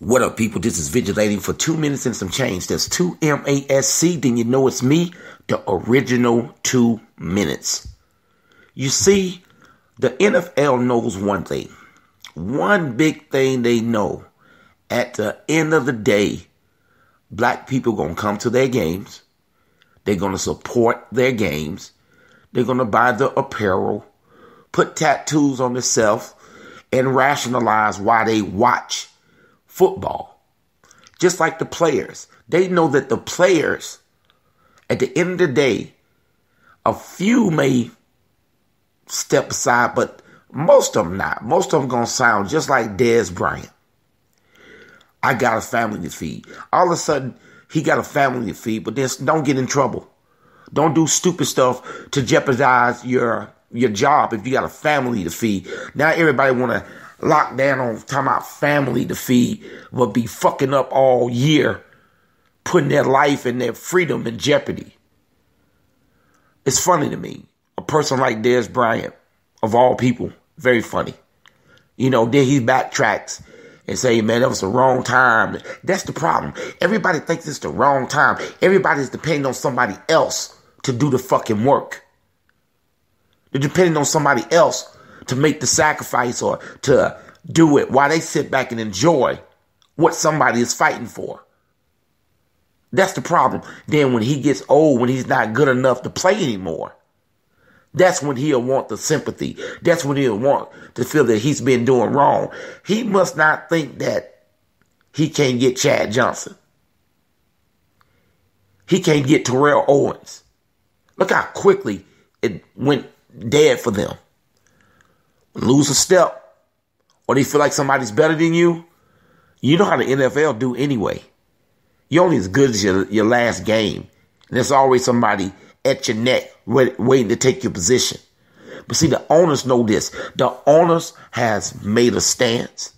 What up, people? This is Vigilating for 2 minutes and some change. That's 2 MASC. Then you know it's me, the original 2 minutes. You see, the NFL knows one thing. One big thing they know. At the end of the day, black people going to come to their games. They're going to support their games. They're going to buy the apparel, put tattoos on themselves, and rationalize why they watch football. Just like the players. They know that the players, at the end of the day, a few may step aside, but most of them not. Most of them going to sound just like Dez Bryant. I got a family to feed. All of a sudden, he got a family to feed, but then don't get in trouble. Don't do stupid stuff to jeopardize your job if you got a family to feed. Now everybody want to lock down on talking about family to feed, but be fucking up all year, putting their life and their freedom in jeopardy. It's funny to me. A person like Dez Bryant, of all people, very funny. You know, then he backtracks and say, man, that was the wrong time. That's the problem. Everybody thinks it's the wrong time. Everybody's depending on somebody else to do the fucking work. They're depending on somebody else to make the sacrifice or to do it while they sit back and enjoy what somebody is fighting for. That's the problem. Then when he gets old, when he's not good enough to play anymore, that's when he'll want the sympathy. That's when he'll want to feel that he's been doing wrong. He must not think that he can't get Chad Johnson. He can't get Terrell Owens. Look how quickly it went dead for them. Lose a step, or they feel like somebody's better than you. You know how the NFL do anyway. You're only as good as your last game. And there's always somebody at your neck waiting to take your position. But see, the owners know this. The owners has made a stance.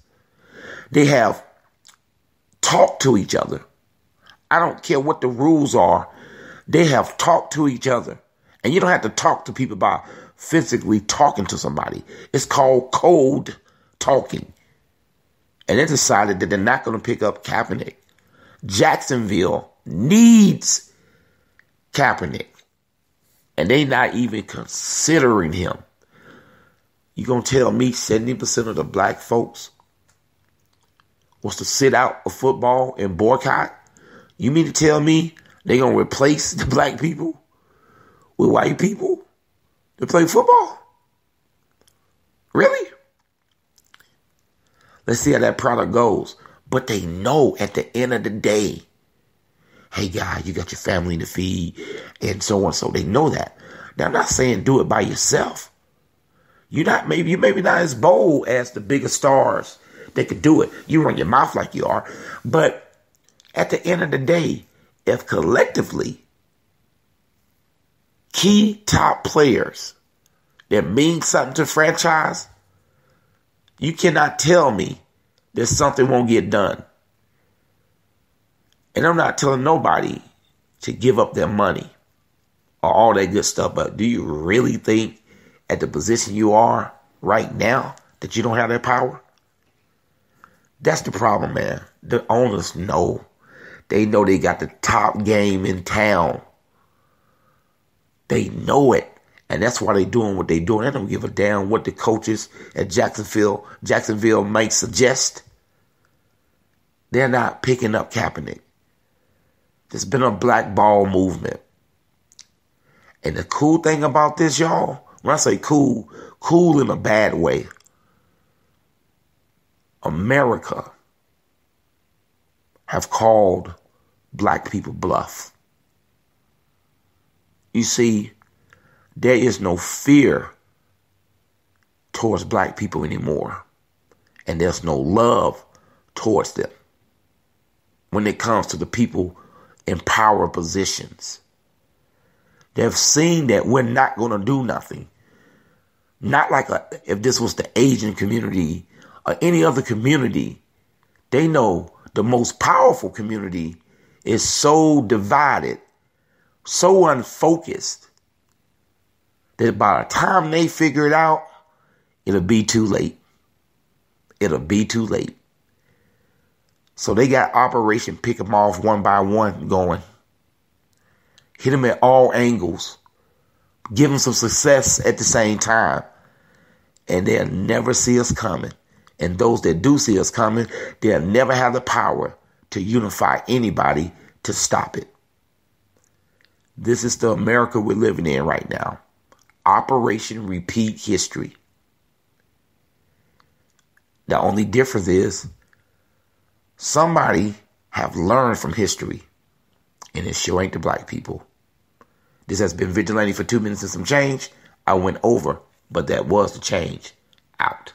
They have talked to each other. I don't care what the rules are. They have talked to each other. And you don't have to talk to people by physically talking to somebody. It's called cold talking. And they decided that they're not going to pick up Kaepernick. Jacksonville needs Kaepernick. And they not even considering him. You going to tell me 70% of the black folks wants to sit out of football and boycott? You mean to tell me they going to replace the black people with white people to play football? Really? Let's see how that product goes. But they know at the end of the day, hey, guy, you got your family to feed and so on. So they know that. Now, I'm not saying do it by yourself. You may be not as bold as the bigger stars that could do it. You run your mouth like you are. But at the end of the day, if collectively key top players that mean something to franchise, you cannot tell me that something won't get done. And I'm not telling nobody to give up their money or all that good stuff, but do you really think at the position you are right now that you don't have that power? That's the problem, man. The owners know. They know they got the top game in town. They know it. And that's why they're doing what they're doing. They don't give a damn what the coaches at Jacksonville might suggest. They're not picking up Kaepernick. There's been a black ball movement. And the cool thing about this, y'all, when I say cool in a bad way, America have called black people bluff. You see, there is no fear towards black people anymore. And there's no love towards them when it comes to the people in power positions. They've seen that we're not going to do nothing. Not like if this was the Asian community or any other community. They know the most powerful community is so divided, so unfocused, that by the time they figure it out, it'll be too late. It'll be too late. So they got Operation Pick 'em Off one by one going. Hit them at all angles. Give them some success at the same time. And they'll never see us coming. And those that do see us coming, they'll never have the power to unify anybody to stop it. This is the America we're living in right now. Operation Repeat History. The only difference is somebody have learned from history, and it sure ain't the black people. This has been Vigilante for 2 minutes and some change. I went over, but that was the change. Out.